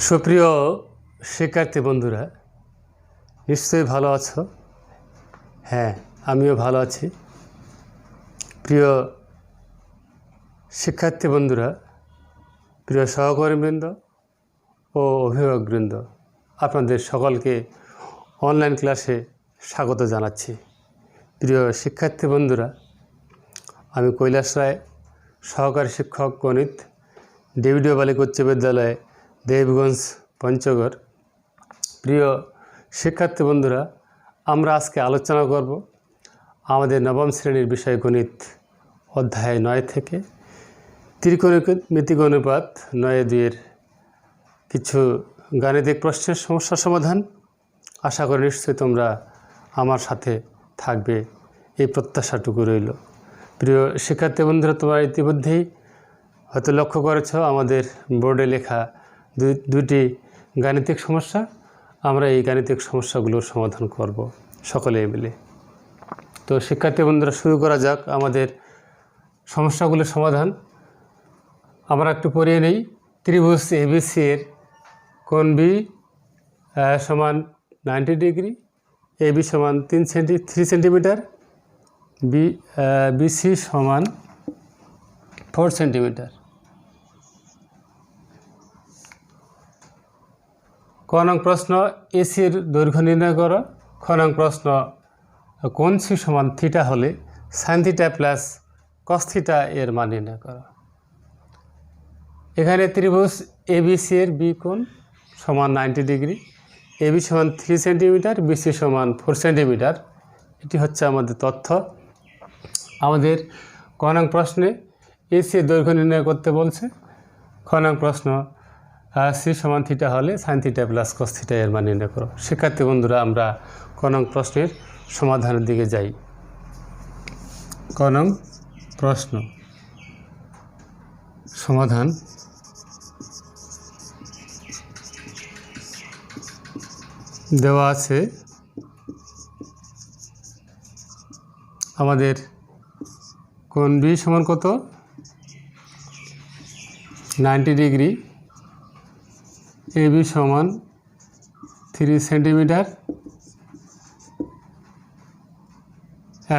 সুপ্রিয় শিক্ষার্থী বন্ধুরা, নিশ্চয়ই ভালো আছো। হ্যাঁ, আমিও ভালো আছি। প্রিয় শিক্ষার্থী বন্ধুরা, প্রিয় সহকর্মীবৃন্দ ও অভিভাবকবৃন্দ, আপনাদের সকলকে অনলাইন ক্লাসে স্বাগত জানাচ্ছি। প্রিয় শিক্ষার্থী বন্ধুরা, আমি কৈলাস রায়, সহকারী শিক্ষক গণিত, ডেভিডিও বালিকা উচ্চ বিদ্যালয়, দেবগঞ্জ, পঞ্চগড়। প্রিয় শিক্ষার্থী বন্ধুরা, আমরা আজকে আলোচনা করব আমাদের নবম শ্রেণীর বিষয় গণিত অধ্যায় 9 থেকে ত্রিকোণমিতিক অনুপাত 9-2 কিছু গাণিতিক প্রশ্নের সমস্যা সমাধান। আশা করি নিশ্চয়ই তোমরা আমার সাথে থাকবে, এই প্রত্যাশাটুকু রইল। প্রিয় শিক্ষার্থী বন্ধুরা, তোমরা ইতিমধ্যেই হয়তো লক্ষ্য করেছ আমাদের বোর্ডে লেখা দুইটি গাণিতিক সমস্যা। আমরা এই গাণিতিক সমস্যাগুলোর সমাধান করব সকলে মিলে। তো শিক্ষার্থী বন্ধুরা, শুরু করা যাক আমাদের সমস্যাগুলোর সমাধান। আমরা একটু পড়িয়ে নেই। ত্রিভুজ এবিসি এর কোণ বি সমান 90 ডিগ্রি, এবি সমান 3 সেন্টিমিটার, বিসি সমান 4 সেন্টিমিটার। ক নং প্রশ্ন, এসির দৈর্ঘ্য নির্ণয় করো। খ নং প্রশ্ন, কোণ সি সমান থিটা হলে sign theta plus cos theta এর মান নির্ণয় করো। এখানে ত্রিভুজ এবিসি এর বি কোণ সমান 90 ডিগ্রি, এবি সমান 3 সেন্টিমিটার, বিসি সমান 4 সেন্টিমিটার। এটি হচ্ছে আমাদের তথ্য। আমাদের ক নং প্রশ্নে এসি এর দৈর্ঘ্য নির্ণয় করতে বলছে। খ নং প্রশ্ন, সি সমান থিটা হলে sign theta plus cos theta এর মান নির্ণয় করো। শিক্ষার্থী বন্ধুরা, আমরা ক নং প্রশ্নের সমাধানের দিকে যাই। ক নং প্রশ্ন সমাধান। দেওয়া আছে আমাদের কোণ বি সমান কত, 90 ডিগ্রি, এবি সমান 3 সেন্টিমিটার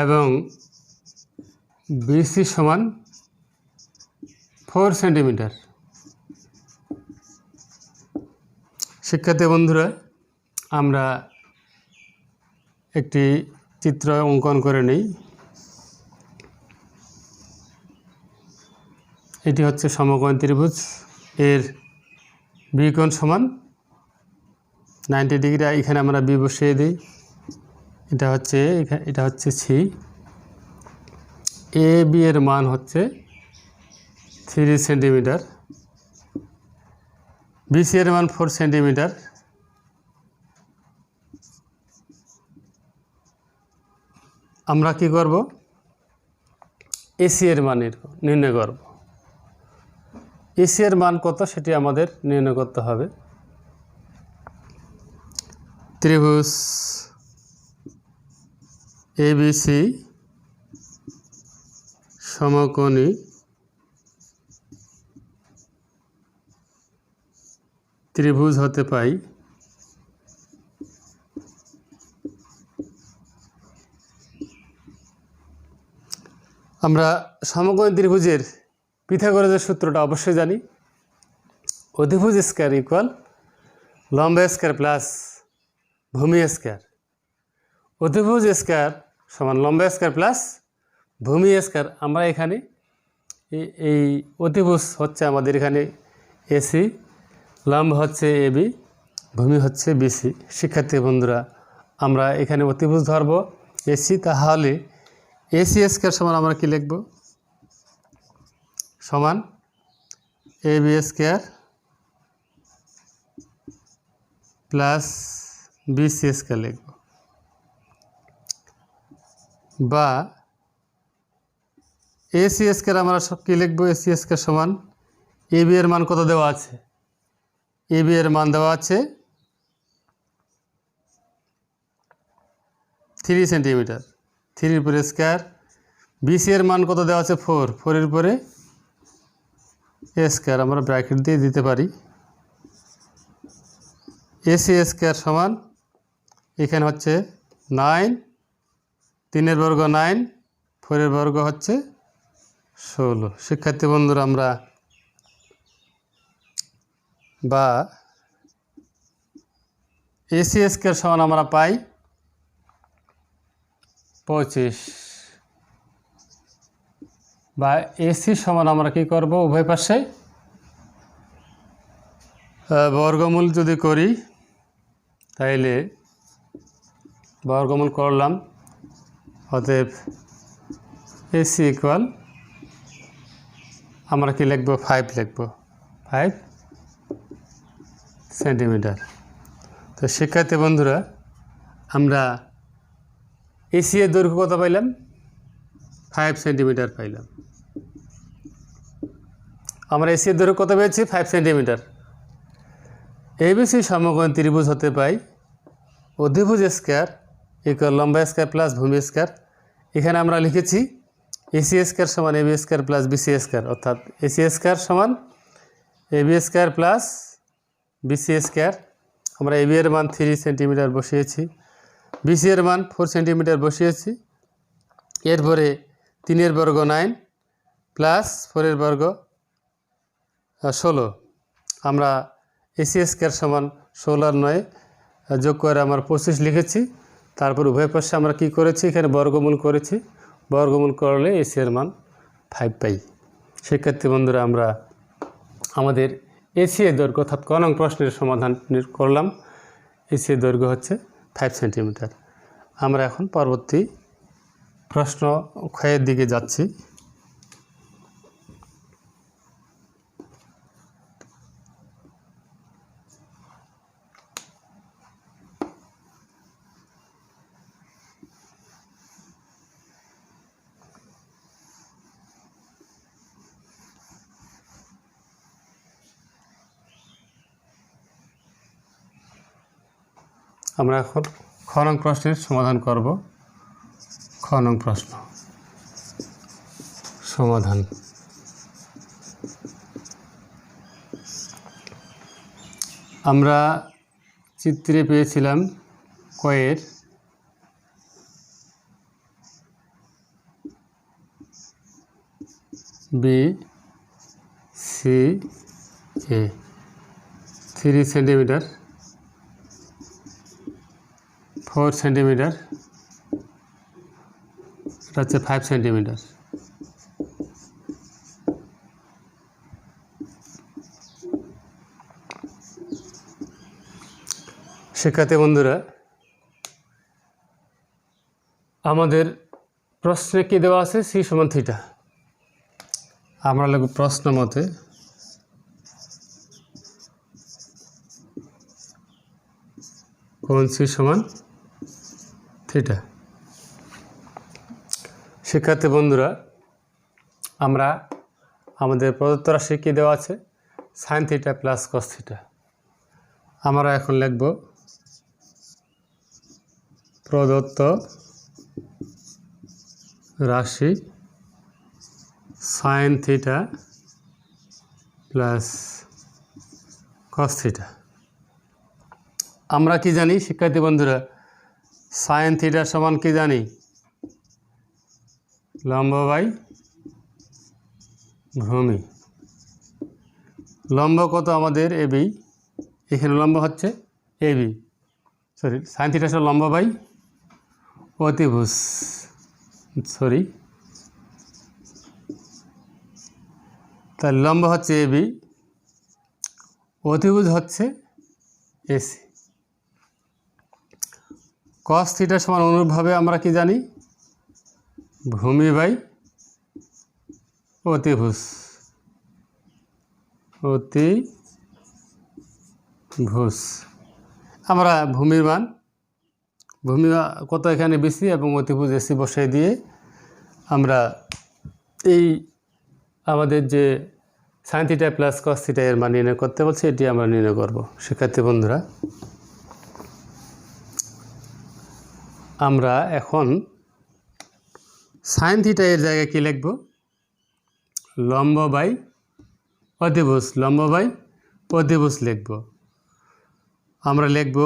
এবং বিসি সমান 4 সেন্টিমিটার। শিক্ষার্থী বন্ধুরা, আমরা একটি চিত্র অঙ্কন করে নিই। এটি হচ্ছে সমকোণ ত্রিভুজ, এর বি কোণ সমান 90 ডিগ্রি। এখানে আমরা বি বসিয়ে দিই। এটা হচ্ছে সি। এ বি এর মান হচ্ছে 3 সেন্টিমিটার, বিসি এর মান 4 সেন্টিমিটার। আমরা কি করব, এসি এর মান নির্ণয় করব। এসি এর মান কত সেটি আমাদের নির্ণয় করতে হবে। ত্রিভুজ এবিসি সমকোণী ত্রিভুজ হতে পাই আমরা সমকোণী ত্রিভুজের পিথাগোরাসের সূত্রটা অবশ্যই জানি। অধিভুজ স্কয়ার ইকুয়াল লম্ব স্কয়ার প্লাস ভূমি স্কয়ার। অধিভুজ স্কয়ার সমান লম্ব স্কয়ার প্লাস ভূমি স্কয়ার। আমরা এখানে এই অধিভুজ হচ্ছে আমাদের এখানে এসি, লম্ব হচ্ছে এবি, ভূমি হচ্ছে বিসি। শিক্ষার্থী বন্ধুরা, আমরা এখানে অধিভুজ ধরব এসি, তাহলে এসি স্কয়ার সমান আমরা কি লিখব, সমান AB square plus BC square লিখব, বা এসি স্কয়ার আমরা সব কি লিখব, এসি স্কয়ার সমান এবি এর মান কত দেওয়া আছে, এবি এর মান দেওয়া আছে 3 সেন্টিমিটার, 3 উপরে স্কয়ার। বিসি এর মান কত দেওয়া আছে 4, 4 এর উপরে স্কয়ার। আমরা ব্র্যাকেট দিয়ে দিতে পারি। AC স্কয়ার সমান এখানে হচ্ছে 9, 3 বর্গ 9, 4 বর্গ হচ্ছে 16। শিক্ষার্থী বন্ধুরা আমরা বা AC স্কয়ার সমান আমরা পাই 25 বা AC সমান আমরা কি করব উভয় পাশে বর্গমূল যদি করি তাইলে বর্গমূল করলাম, অতএব AC ইকুয়াল আমরা কি লিখব 5 লিখব 5 সেন্টিমিটার। তো শিক্ষার্থী বন্ধুরা আমরা AC এর দৈর্ঘ্য কত পাইলাম 5 সেন্টিমিটার পাইলাম। আমরা AC এর দৈর্ঘ্য কত পেয়েছি 5 সেন্টিমিটার। ABC সমকোণ ত্রিভুজ হতে পাই অধিভুজ স্কয়ার ইকুয়াল লম্বা স্কয়ার প্লাস ভূমি স্কয়ার। এখানে আমরা লিখেছি AC স্কয়ার সমান AB square plus BC square, অর্থাৎ AC স্কয়ার সমান AB square plus BC square. আমরা AB এর মান 3 সেন্টিমিটার বসিয়েছি, BC এর মান 4 সেন্টিমিটার বসিয়েছি। এরপরে 3 বর্গ 9 প্লাস 4 বর্গ 16। আমরা AC স্কয়ার সমান 16 আর 9 যোগ করে আমরা 25 লিখেছি। তারপর উভয় পাশে আমরা কি করেছি এখানে বর্গমূল করেছি, বর্গমূল করলে AC এর মান 5 পাই। শিক্ষার্থী বন্ধুরা আমরা আমাদের AC এর দৈর্ঘ্য অর্থাৎ ক নং প্রশ্নের সমাধান করলাম। AC এর দৈর্ঘ্য হচ্ছে 5 সেন্টিমিটার। আমরা এখন পরবর্তী প্রশ্ন ক্ষয়ের দিকে যাচ্ছি। আমরা এখন খ নং প্রশ্নের সমাধান করব। খ নং প্রশ্ন সমাধান। আমরা চিত্রে পেয়েছিলাম কয়ের BCA 3 সেন্টিমিটার, 4 সেন্টিমিটার, এটা হচ্ছে 5 সেন্টিমিটার। শিক্ষার্থী বন্ধুরা আমাদের প্রশ্নে কি দেওয়া আছে C সমান থিটা। আমরা লিখব প্রশ্ন মতে কোণ C সমান থিটা। শিক্ষার্থী বন্ধুরা আমরা আমাদের প্রদত্ত রাশি কি দেওয়া আছে sin theta plus cos theta. আমরা এখন লিখব প্রদত্ত রাশি sin theta plus cos theta. আমরা কি জানি শিক্ষার্থী বন্ধুরা sin থিটা সমান কি জানি লম্ব বাই ভূমি। লম্ব কত আমাদের AB, এখানে লম্ব হচ্ছে AB, সরি sin থিটা সমান লম্ব বাই অতিভুজ, সরি তার লম্ব হচ্ছে AB, অতিভুজ হচ্ছে AC। cos থিটা সমান অনুরূপভাবে আমরা কি জানি ভূমি বাই অতিভুজ, অতিভুজ। আমরা ভূমির মান ভূমি কত এখানে BC এবং অতিভুজ AC বসাই দিয়ে আমরা এই আমাদের যে sin theta plus cos theta এর মান নির্ণয় করতে বলছি, এটি আমরা নির্ণয় করব। শিক্ষার্থী বন্ধুরা আমরা এখন sin থিটা এর জায়গায় কি লিখব লম্ব বাই অতিভুজ, লম্ব বাই অতিভুজ লিখব। আমরা লিখব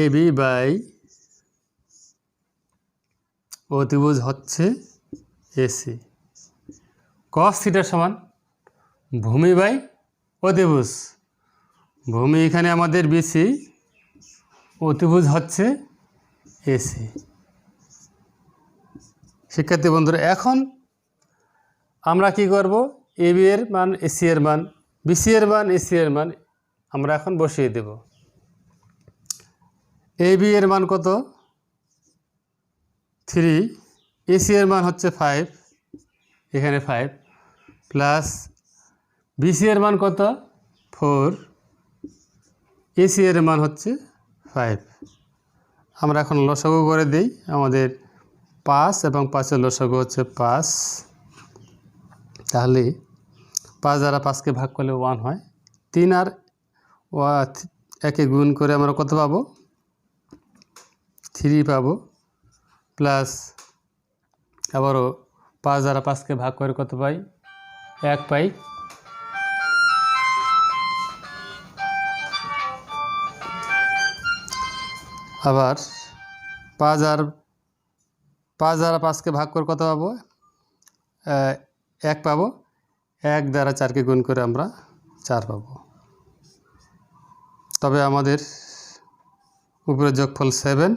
এবি বাই অতিভুজ হচ্ছে এসি। কস থিটা সমান ভূমি বাই অতিভুজ। ভূমি এখানে আমাদের বিসি, অতিভুজ হচ্ছে এসি। শিক্ষার্থী বন্ধুরা, এখন আমরা কি করব, এবি এর মান, এসি এর মান, বিসি এর মান, এসি এর মান আমরা এখন বসিয়ে দেব। এবি এর মান কত? 3, এসি এর মান হচ্ছে 5, এখানে 5, প্লাস বিসি এর মান কত? 4, এসি এর মান হচ্ছে 5। আমরা এখন লসাগু করে দিই। আমাদের 5 এবং 5-এর লসাগু হচ্ছে 5। তাহলে 5 দ্বারা 5কে ভাগ করলে 1 হয়। 3 আর 1-এ গুণ করে আমরা কত পাবো? 3 পাবো, প্লাস আবারও 5 দ্বারা 5কে ভাগ করে কত পাই? 1 পাই। আবার 5 দ্বারা 5কে ভাগ করে কত পাবো? 1 পাবো। 1 দ্বারা 4কে গুণ করে আমরা 4 পাবো। তবে আমাদের উপরে যোগফল 7,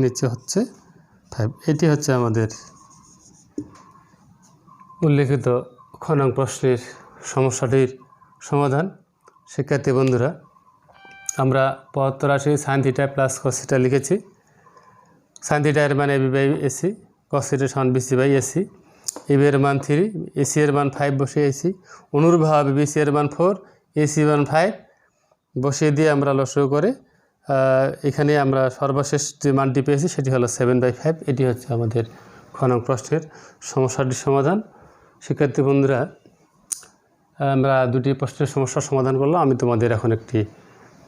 নিচে হচ্ছে 5। এটি হচ্ছে আমাদের উল্লেখিত খ নং প্রশ্নের সমস্যাটির সমাধান। শিক্ষার্থী বন্ধুরা, আমরা 75 রাশি sine theta plus cos theta লিখেছি। সাইন থিটা এর মান AB by AC, cos theta সমান বিসি বাই এসি। এবি এর মান 3, এসি এর মান 5 বসিয়েছি। অনুরূপভাবে বিসি এর মান 4, এসি এর মান 5 বসিয়ে দিয়ে আমরা লসাগু করে এখানে আমরা সর্বশেষ যে মানটি পেয়েছি সেটি হলো 7/5। এটি হচ্ছে আমাদের খ নং প্রশ্নের সমস্যাটির সমাধান। শিক্ষার্থী বন্ধুরা, আমরা দুটি প্রশ্নের সমস্যার সমাধান করলাম। আমি তোমাদের এখন একটি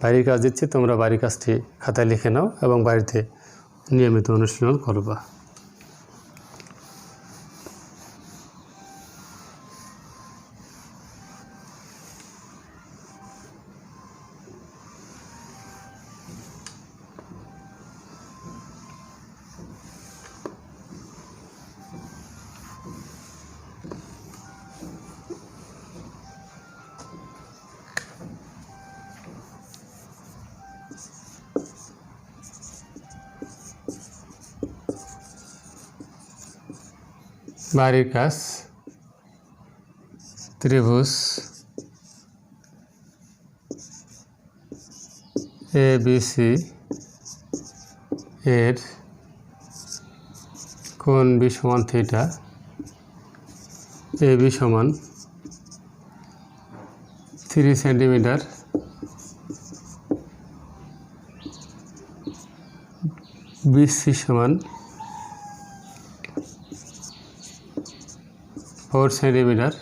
বাড়ির কাজ দিচ্ছি, তোমরা বাড়ির কাজটি খাতায় লিখে নাও এবং বাড়িতে নিয়মিত অনুশীলন করবা। বাড়ির কাজ, ত্রিভুজ ABC এর কোণ বি সমান থিটা, AB সমান 3 সেন্টিমিটার, BC সমান 4 সেন্টিমিটার,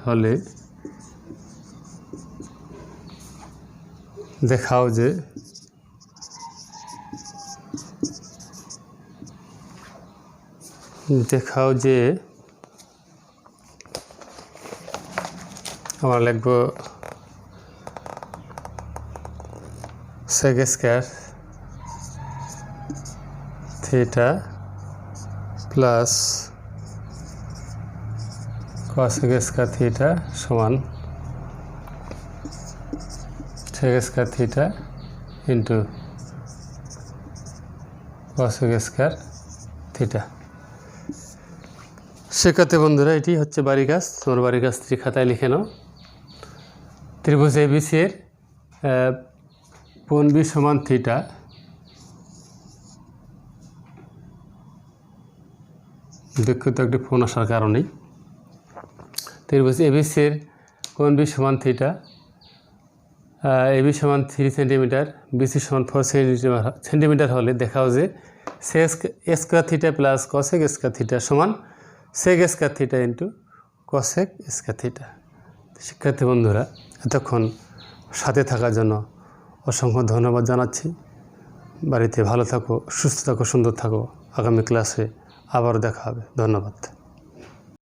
হলে দেখাও যে আমরা লিখব sec square theta plus cos square theta সমান sec square theta into cos square theta. শিক্ষার্থী বন্ধুরা, এটি হচ্ছে বাড়ির কাজ। তোমার বাড়ির কাজটি খাতায় লিখে নাও। ত্রিভুজ ABC এর কোণ বি সমান থিটা, দুঃখিত একটি ফোন আসার কারণেই। ত্রিভুজ ABC এর কোণ বি সমান থিটা, AB সমান 3 সেন্টিমিটার, BC সমান 4 সেন্টিমিটার হলে দেখাও যে sec square theta plus cosec square theta সমান sec square theta into cosec square theta. শিক্ষার্থী বন্ধুরা, এতক্ষণ সাথে থাকার জন্য অসংখ্য ধন্যবাদ জানাচ্ছি। বাড়িতে ভালো থাকো, সুস্থ থাকো, সুন্দর থাকো। আগামী ক্লাসে আবার দেখা হবে। ধন্যবাদ।